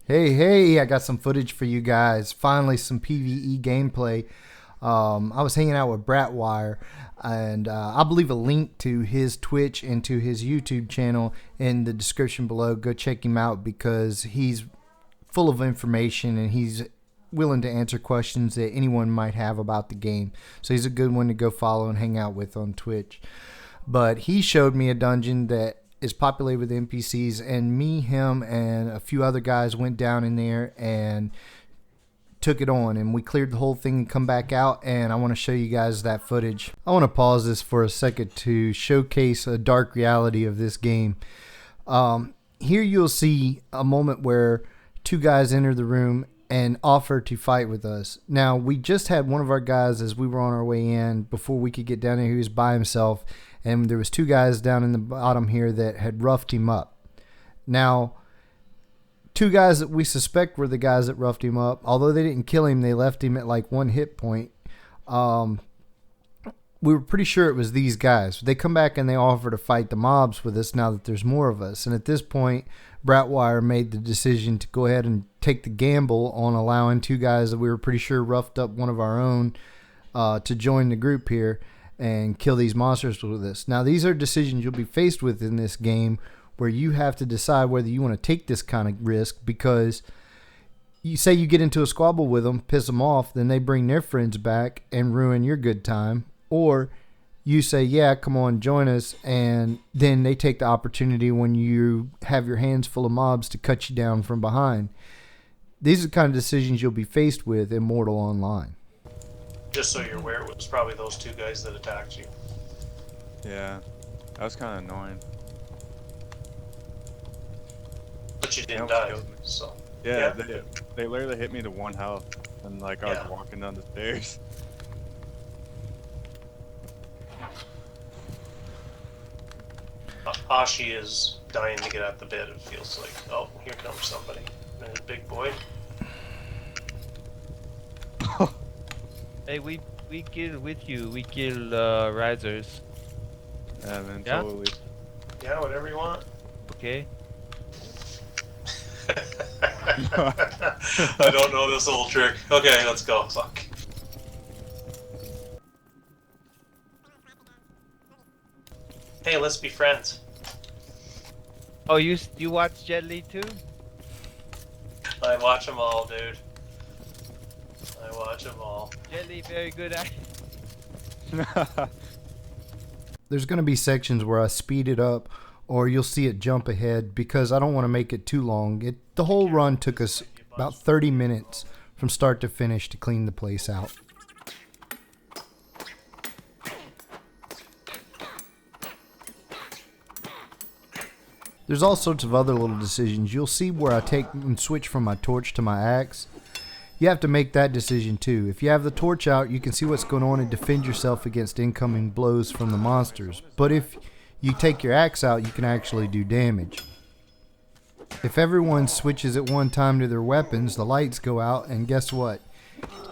Hey, I got some footage for you guys. Finally, some PVE gameplay. I was hanging out with Bratwire, and I'll leave a link to his Twitch and to his YouTube channel in the description below. Go check him out because he's full of information and he's willing to answer questions that anyone might have about the game. So he's a good one to go follow and hang out with on Twitch. But he showed me a dungeon that is populated with NPCs, and me, him, and a few other guys went down in there and took it on, and we cleared the whole thing and come back out, and I want to show you guys that footage. I want to pause this for a second to showcase a dark reality of this game. Here you'll see a moment where two guys enter the room and offer to fight with us. Now, we just had one of our guys, as we were on our way in, before we could get down there, he was by himself, and there was two guys down in the bottom here that had roughed him up. Now, two guys that we suspect were the guys that roughed him up. Although they didn't kill him, they left him at like 1 hit point. We were pretty sure it was these guys. They come back and they offer to fight the mobs with us now that there's more of us. And at this point, Bratwire made the decision to go ahead and take the gamble on allowing two guys that we were pretty sure roughed up one of our own to join the group here and kill these monsters with us. Now, these are decisions you'll be faced with in this game where you have to decide whether you want to take this kind of risk, because you say you get into a squabble with them, piss them off, then they bring their friends back and ruin your good time. Or you say, yeah, come on, join us, and then they take the opportunity when you have your hands full of mobs to cut you down from behind. These are the kind of decisions you'll be faced with in Mortal Online. Just so you're aware, it was probably those two guys that attacked you. Yeah, that was kind of annoying. But you didn't die, so... Yeah, they literally hit me to 1 health, and like I was walking down the stairs. Ashi is dying to get out the bed, it feels like. Oh, here comes somebody. There's a big boy. Hey, we kill with you. We kill risers. Yeah, man, Yeah? totally. Yeah, whatever you want. Okay. I don't know this old trick. Okay, let's go. Fuck. Hey, let's be friends. Oh, you watch Jet Li too? I watch them all, dude. I watch them all. Jet Li very good at. There's going to be sections where I speed it up, or you'll see it jump ahead because I don't want to make it too long. The whole run took us about 30 minutes from start to finish to clean the place out. There's all sorts of other little decisions. You'll see where I take and switch from my torch to my axe. You have to make that decision too. If you have the torch out, you can see what's going on and defend yourself against incoming blows from the monsters. But if you take your axe out, you can actually do damage. If everyone switches at one time to their weapons, the lights go out, and guess what?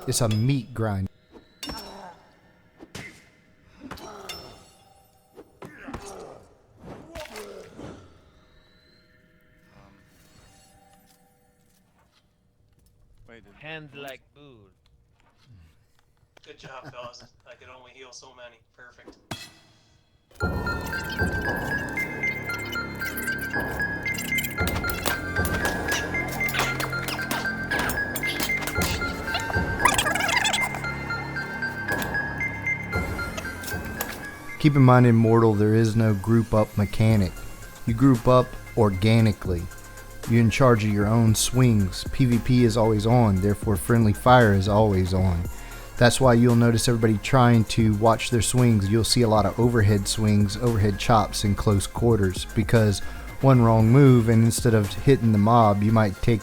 It's a meat grind. Hand like food. Good job, fellas. I could only heal so many. Perfect. Keep in mind, in Mortal, there is no group up mechanic. You group up organically. You're in charge of your own swings. PvP is always on, therefore friendly fire is always on. That's why you'll notice everybody trying to watch their swings. You'll see a lot of overhead swings, overhead chops in close quarters, because one wrong move and instead of hitting the mob, you might take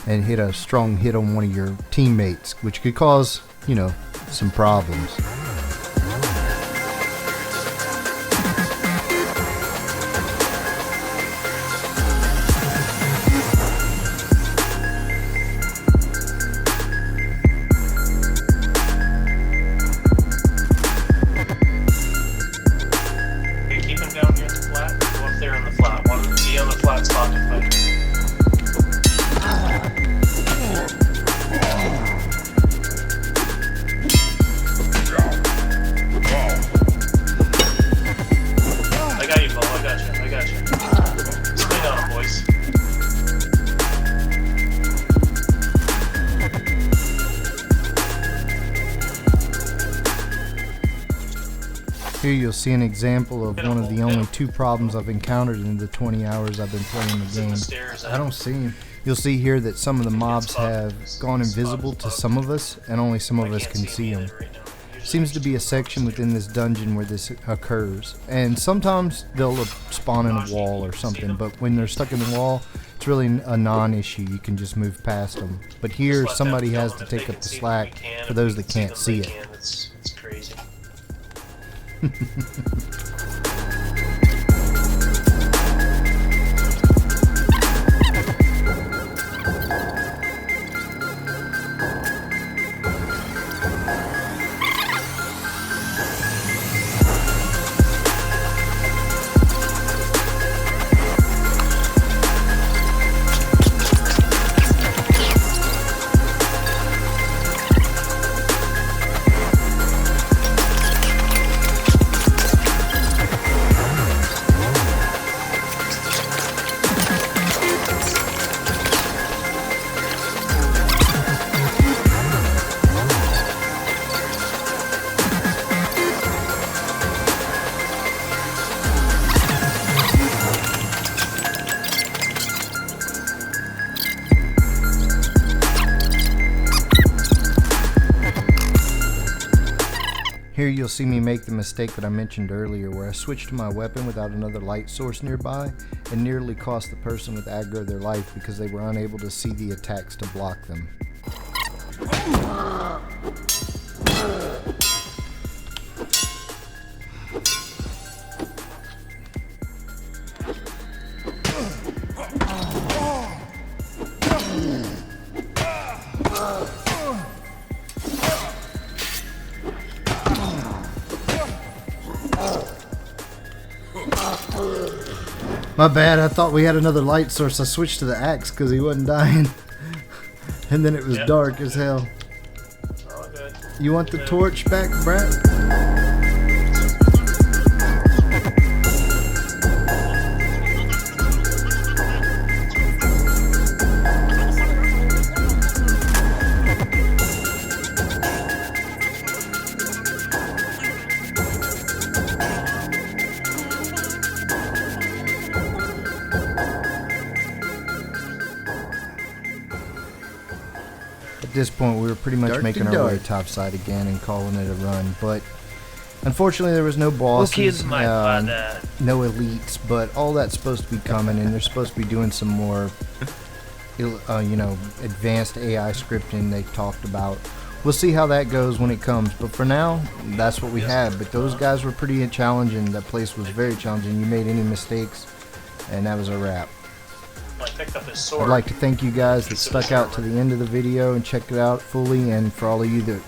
and hit a strong hit on one of your teammates, which could cause, you know, some problems. There on the flat. One be on the flat spot to fight. Here you'll see an example of one of the only 2 problems I've encountered in the 20 hours I've been playing the game. I don't see him. You'll see here that some of the mobs have gone invisible to some of us, and only some of us can see them. Seems to be a section within this dungeon where this occurs, and sometimes they'll spawn in a wall or something, but when they're stuck in the wall, it's really a non-issue. You can just move past them. But here, somebody has to take up the slack for those that can't see it. It's crazy. Here you'll see me make the mistake that I mentioned earlier, where I switched to my weapon without another light source nearby and nearly cost the person with aggro their life because they were unable to see the attacks to block them. My bad, I thought we had another light source. I switched to the axe because he wasn't dying. And then it was dark as hell. Oh, good. You want the torch back, Brat? At this point, we were pretty much making our way topside again and calling it a run, but unfortunately there was no bosses, no elites, but all that's supposed to be coming, and they're supposed to be doing some more, advanced AI scripting they talked about. We'll see how that goes when it comes, but for now, that's what we had. But those guys were pretty challenging. That place was very challenging. You made any mistakes, and that was a wrap. I picked up his sword. I'd like to thank you guys that stuck out to the end of the video and checked it out fully, and for all of you that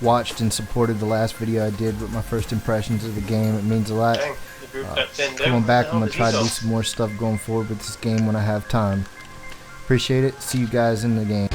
watched and supported the last video I did with my first impressions of the game. It means a lot. Coming back, I'm going to try to do some more stuff going forward with this game when I have time. Appreciate it. See you guys in the game.